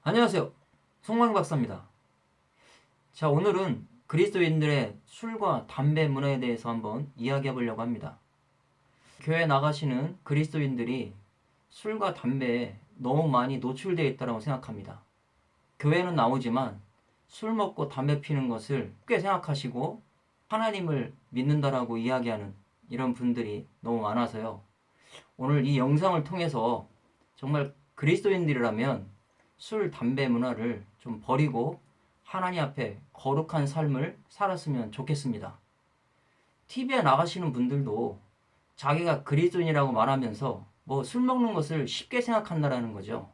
안녕하세요. 송광 박사입니다. 자, 오늘은 그리스도인들의 술과 담배 문화에 대해서 한번 이야기해 보려고 합니다. 교회 나가시는 그리스도인들이 술과 담배에 너무 많이 노출되어 있다고 생각합니다. 교회는 나오지만 술 먹고 담배 피는 것을 쉽게 생각하시고 하나님을 믿는다라고 이야기하는 이런 분들이 너무 많아서요. 오늘 이 영상을 통해서 정말 그리스도인들이라면 술, 담배 문화를 좀 버리고 하나님 앞에 거룩한 삶을 살았으면 좋겠습니다. TV에 나가시는 분들도 자기가 그리스도인이라고 말하면서 뭐 술 먹는 것을 쉽게 생각한다라는 거죠.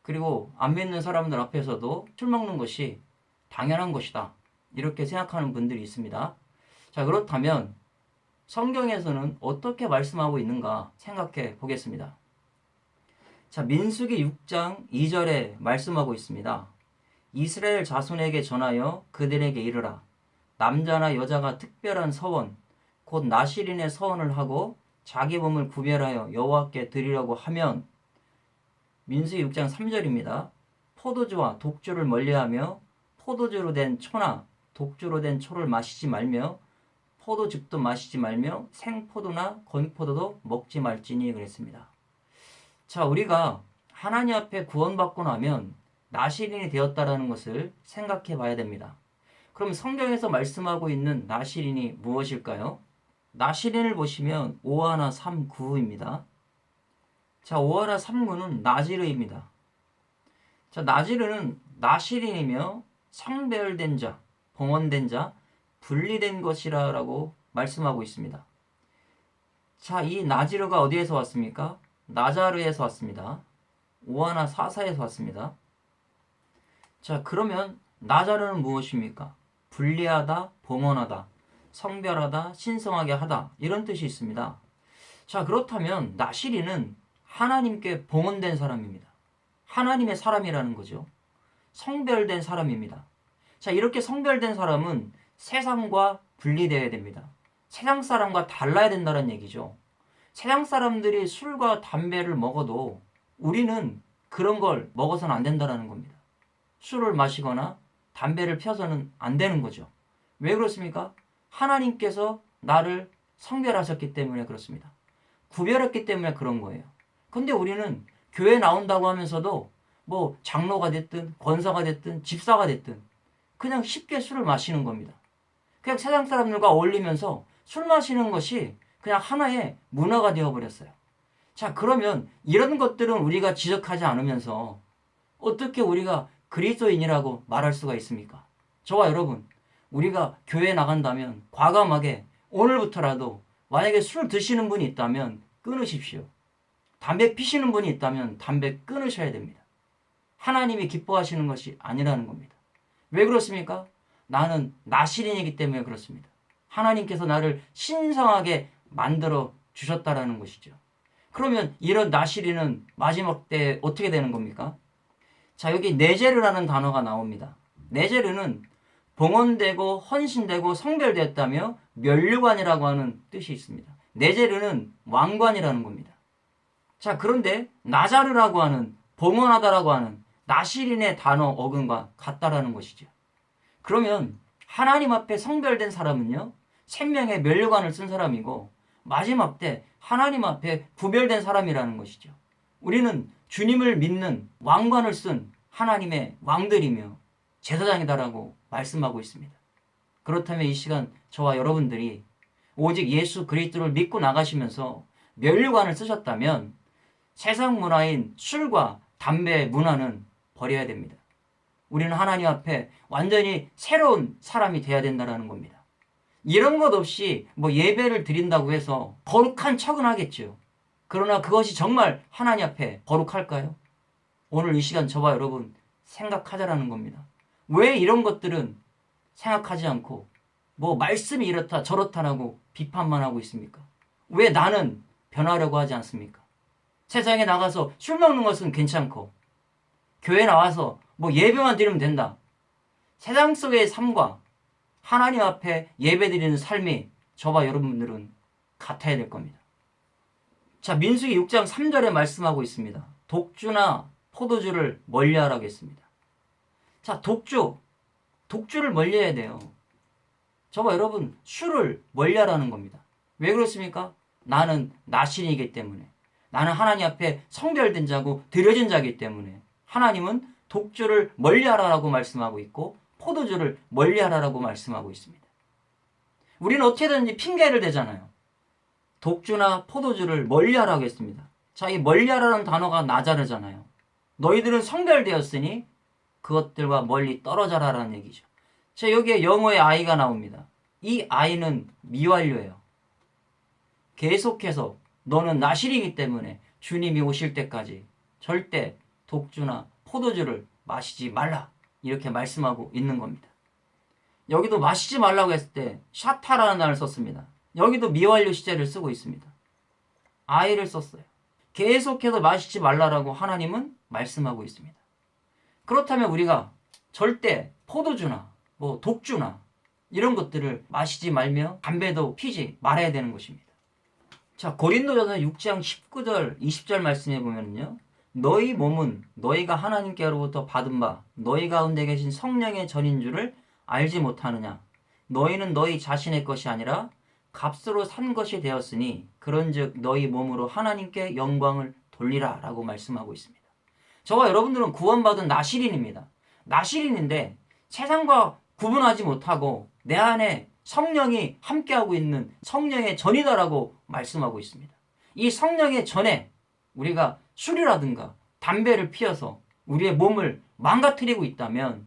그리고 안 믿는 사람들 앞에서도 술 먹는 것이 당연한 것이다. 이렇게 생각하는 분들이 있습니다. 자, 그렇다면 성경에서는 어떻게 말씀하고 있는가 생각해 보겠습니다. 자, 민수기 6장 2절에 말씀하고 있습니다. 이스라엘 자손에게 전하여 그들에게 이르라. 남자나 여자가 특별한 서원, 곧 나실인의 서원을 하고 자기 몸을 구별하여 여호와께 드리려고 하면, 민수기 6장 3절입니다. 포도주와 독주를 멀리하며 포도주로 된 초나 독주로 된 초를 마시지 말며 포도즙도 마시지 말며 생포도나 건포도도 먹지 말지니 그랬습니다. 자, 우리가 하나님 앞에 구원받고 나면 나실인이 되었다라는 것을 생각해 봐야 됩니다. 그럼 성경에서 말씀하고 있는 나실인이 무엇일까요? 나실인을 보시면 5하나 3구입니다. 자, 5하나 3구는 나지르입니다. 자, 나지르는 나실인이며 성별된 자, 봉헌된 자, 분리된 것이라고 말씀하고 있습니다. 자, 이 나지르가 어디에서 왔습니까? 나자르에서 왔습니다. 5하나 4사에서 왔습니다. 자, 그러면 나자르는 무엇입니까? 분리하다, 봉헌하다, 성별하다, 신성하게 하다 이런 뜻이 있습니다. 자, 그렇다면 나실인은 하나님께 봉헌된 사람입니다. 하나님의 사람이라는 거죠. 성별된 사람입니다. 자, 이렇게 성별된 사람은 세상과 분리되어야 됩니다. 세상 사람과 달라야 된다는 얘기죠. 세상 사람들이 술과 담배를 먹어도 우리는 그런 걸 먹어서는 안 된다는 겁니다. 술을 마시거나 담배를 펴서는 안 되는 거죠. 왜 그렇습니까? 하나님께서 나를 성별하셨기 때문에 그렇습니다. 구별했기 때문에 그런 거예요. 근데 우리는 교회 나온다고 하면서도 뭐 장로가 됐든 권사가 됐든 집사가 됐든 그냥 쉽게 술을 마시는 겁니다. 그냥 세상 사람들과 어울리면서 술 마시는 것이 그냥 하나의 문화가 되어버렸어요. 자, 그러면 이런 것들은 우리가 지적하지 않으면서 어떻게 우리가 그리스도인이라고 말할 수가 있습니까? 저와 여러분, 우리가 교회에 나간다면 과감하게 오늘부터라도 만약에 술 드시는 분이 있다면 끊으십시오. 담배 피시는 분이 있다면 담배 끊으셔야 됩니다. 하나님이 기뻐하시는 것이 아니라는 겁니다. 왜 그렇습니까? 나는 나실인이기 때문에 그렇습니다. 하나님께서 나를 신성하게 만들어 주셨다라는 것이죠. 그러면 이런 나실인은 마지막 때 어떻게 되는 겁니까? 자, 여기 네제르라는 단어가 나옵니다. 네제르는 봉헌되고 헌신되고 성별되었다며 면류관이라고 하는 뜻이 있습니다. 네제르는 왕관이라는 겁니다. 자, 그런데 나자르라고 하는 봉헌하다라고 하는 나실인의 단어 어근과 같다라는 것이죠. 그러면 하나님 앞에 성별된 사람은요, 생명의 면류관을 쓴 사람이고 마지막 때 하나님 앞에 구별된 사람이라는 것이죠. 우리는 주님을 믿는 왕관을 쓴 하나님의 왕들이며 제사장이다라고 말씀하고 있습니다. 그렇다면 이 시간 저와 여러분들이 오직 예수 그리스도를 믿고 나가시면서 면류관을 쓰셨다면 세상 문화인 술과 담배 문화는 버려야 됩니다. 우리는 하나님 앞에 완전히 새로운 사람이 돼야 된다는 겁니다. 이런 것 없이 뭐 예배를 드린다고 해서 거룩한 척은 하겠죠. 그러나 그것이 정말 하나님 앞에 거룩할까요? 오늘 이 시간 저와 여러분 생각하자라는 겁니다. 왜 이런 것들은 생각하지 않고 뭐 말씀이 이렇다 저렇다라고 비판만 하고 있습니까? 왜 나는 변하려고 하지 않습니까? 세상에 나가서 술 먹는 것은 괜찮고 교회 나와서 뭐 예배만 드리면 된다. 세상 속의 삶과 하나님 앞에 예배드리는 삶이 저와 여러분들은 같아야 될 겁니다. 자, 민수기 6장 3절에 말씀하고 있습니다. 독주나 포도주를 멀리하라고 했습니다. 자, 독주를 멀리해야 돼요. 저와 여러분, 술을 멀리하라는 겁니다. 왜 그렇습니까? 나는 나신이기 때문에, 나는 하나님 앞에 성별된 자고 드려진 자이기 때문에 하나님은 독주를 멀리하라고 말씀하고 있고 포도주를 멀리하라고 말씀하고 있습니다. 우리는 어떻게든지 핑계를 대잖아요. 독주나 포도주를 멀리하라고 했습니다. 자, 이 멀리하라는 단어가 나자르잖아요. 너희들은 성별되었으니 그것들과 멀리 떨어져라라는 얘기죠. 자, 여기에 영어의 I가 나옵니다. 이 I는 미완료예요. 계속해서 너는 나실이기 때문에 주님이 오실 때까지 절대 독주나 포도주를 마시지 말라, 이렇게 말씀하고 있는 겁니다. 여기도 마시지 말라고 했을 때 샤타라는 단어를 썼습니다. 여기도 미완료 시제를 쓰고 있습니다. I를 썼어요. 계속해서 마시지 말라라고 하나님은 말씀하고 있습니다. 그렇다면 우리가 절대 포도주나 독주나 이런 것들을 마시지 말며 담배도 피지 말아야 되는 것입니다. 자, 고린도전서 6장 19절 20절 말씀해 보면요, 너희 몸은 너희가 하나님께로부터 받은 바 너희 가운데 계신 성령의 전인 줄을 알지 못하느냐. 너희는 너희 자신의 것이 아니라 값으로 산 것이 되었으니 그런즉 너희 몸으로 하나님께 영광을 돌리라 라고 말씀하고 있습니다. 저와 여러분들은 구원받은 나실인입니다. 나실인인데 세상과 구분하지 못하고 내 안에 성령이 함께하고 있는 성령의 전이다라고 말씀하고 있습니다. 이 성령의 전에 우리가 술이라든가 담배를 피워서 우리의 몸을 망가뜨리고 있다면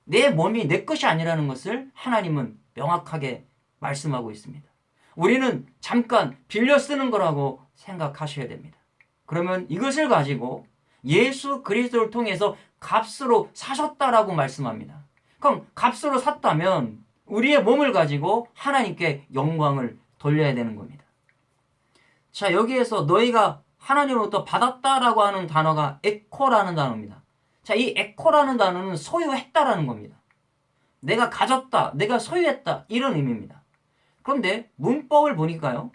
내 몸이 내 것이 아니라는 것을 하나님은 명확하게 말씀하고 있습니다. 우리는 잠깐 빌려 쓰는 거라고 생각하셔야 됩니다. 그러면 이것을 가지고 예수 그리스도를 통해서 값으로 사셨다라고 말씀합니다. 그럼 값으로 샀다면 우리의 몸을 가지고 하나님께 영광을 돌려야 되는 겁니다. 자, 여기에서 너희가 하나님으로부터 받았다라고 하는 단어가 에코라는 단어입니다. 자, 이 에코라는 단어는 소유했다라는 겁니다. 내가 가졌다, 내가 소유했다, 이런 의미입니다. 그런데 문법을 보니까요,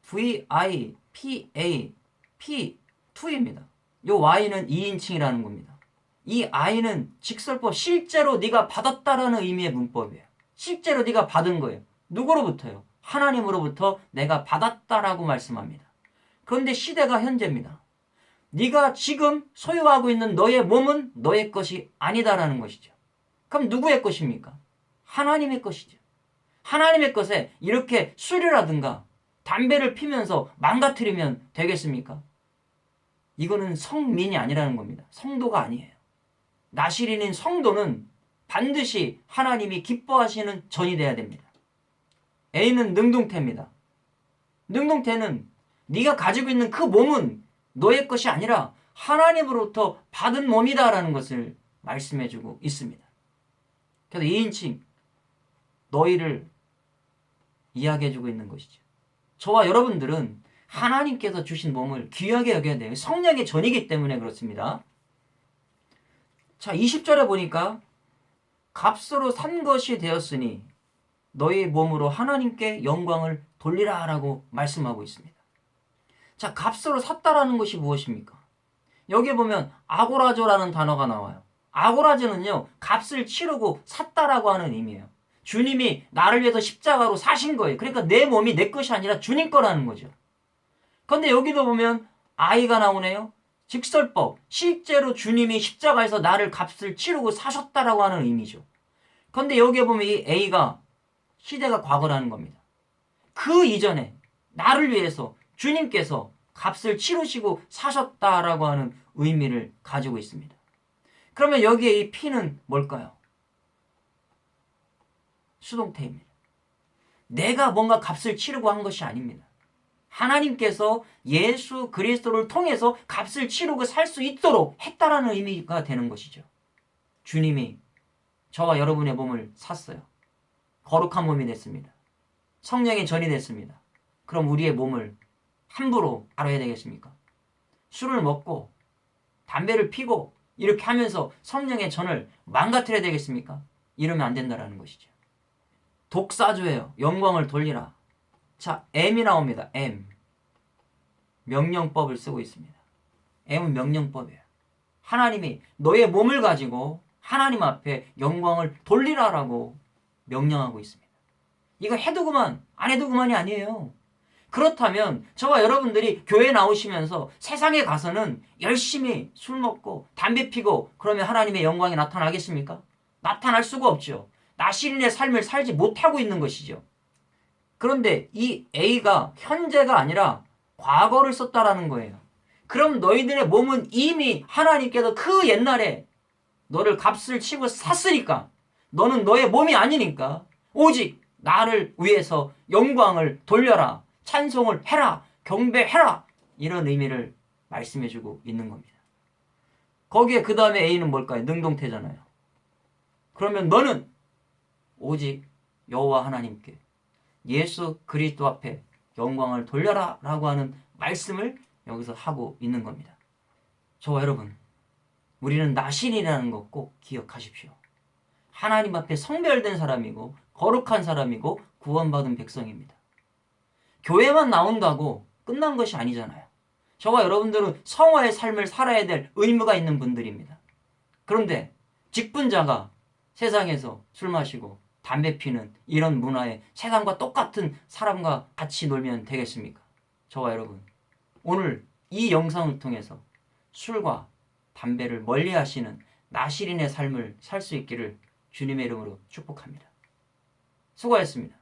V-I-P-A, P2입니다. 요 Y는 2인칭이라는 겁니다. 이 I는 직설법, 실제로 네가 받았다라는 의미의 문법이에요. 실제로 네가 받은 거예요. 누구로부터요? 하나님으로부터 내가 받았다라고 말씀합니다. 그런데 시대가 현재입니다. 네가 지금 소유하고 있는 너의 몸은 너의 것이 아니다라는 것이죠. 그럼 누구의 것입니까? 하나님의 것이죠. 하나님의 것에 이렇게 술이라든가 담배를 피면서 망가뜨리면 되겠습니까? 이거는 성민이 아니라는 겁니다. 성도가 아니에요. 나실인인 성도는 반드시 하나님이 기뻐하시는 전이 돼야 됩니다. A는 능동태입니다. 능동태는 네가 가지고 있는 그 몸은 너의 것이 아니라 하나님으로부터 받은 몸이다라는 것을 말씀해주고 있습니다. 그래서 2인칭 너희를 이야기해주고 있는 것이죠. 저와 여러분들은 하나님께서 주신 몸을 귀하게 여겨야 돼요. 성령의 전이기 때문에 그렇습니다. 자, 20절에 보니까 값으로 산 것이 되었으니 너희 몸으로 하나님께 영광을 돌리라 라고 말씀하고 있습니다. 자, 값으로 샀다라는 것이 무엇입니까? 여기 보면 아고라조라는 단어가 나와요. 아고라조는요, 값을 치르고 샀다라고 하는 의미예요. 주님이 나를 위해서 십자가로 사신 거예요. 그러니까 내 몸이 내 것이 아니라 주님 거라는 거죠. 그런데 여기도 보면 I가 나오네요. 직설법, 실제로 주님이 십자가에서 나를 값을 치르고 사셨다라고 하는 의미죠. 그런데 여기에 보면 이 A가 시대가 과거라는 겁니다. 그 이전에 나를 위해서 주님께서 값을 치르시고 사셨다라고 하는 의미를 가지고 있습니다. 그러면 여기에 이 P는 뭘까요? 수동태입니다. 내가 뭔가 값을 치르고 한 것이 아닙니다. 하나님께서 예수 그리스도를 통해서 값을 치르고 살 수 있도록 했다라는 의미가 되는 것이죠. 주님이 저와 여러분의 몸을 샀어요. 거룩한 몸이 됐습니다. 성령의 전이 됐습니다. 그럼 우리의 몸을 함부로 다뤄야 되겠습니까? 술을 먹고 담배를 피고 이렇게 하면서 성령의 전을 망가뜨려야 되겠습니까? 이러면 안 된다는 것이죠. 독사조예요. 영광을 돌리라. 자, M이 나옵니다. M. 명령법을 쓰고 있습니다. M은 명령법이에요. 하나님이 너의 몸을 가지고 하나님 앞에 영광을 돌리라라고 명령하고 있습니다. 이거 해도 그만, 안 해도 그만이 아니에요. 그렇다면 저와 여러분들이 교회 나오시면서 세상에 가서는 열심히 술 먹고 담배 피고 그러면 하나님의 영광이 나타나겠습니까? 나타날 수가 없죠. 나시린의 삶을 살지 못하고 있는 것이죠. 그런데 이 A가 현재가 아니라 과거를 썼다라는 거예요. 그럼 너희들의 몸은 이미 하나님께서 그 옛날에 너를 값을 치고 샀으니까 너는 너의 몸이 아니니까 오직 나를 위해서 영광을 돌려라, 찬송을 해라, 경배해라, 이런 의미를 말씀해주고 있는 겁니다. 거기에 그 다음에 A는 뭘까요? 능동태잖아요. 그러면 너는 오직 여호와 하나님께 예수 그리스도 앞에 영광을 돌려라 라고 하는 말씀을 여기서 하고 있는 겁니다. 저와 여러분, 우리는 나신이라는 것 꼭 기억하십시오. 하나님 앞에 성별된 사람이고 거룩한 사람이고 구원받은 백성입니다. 교회만 나온다고 끝난 것이 아니잖아요. 저와 여러분들은 성화의 삶을 살아야 될 의무가 있는 분들입니다. 그런데 직분자가 세상에서 술 마시고 담배 피는 이런 문화에 세상과 똑같은 사람과 같이 놀면 되겠습니까? 저와 여러분, 오늘 이 영상을 통해서 술과 담배를 멀리 하시는 나시린의 삶을 살 수 있기를 주님의 이름으로 축복합니다. 수고하셨습니다.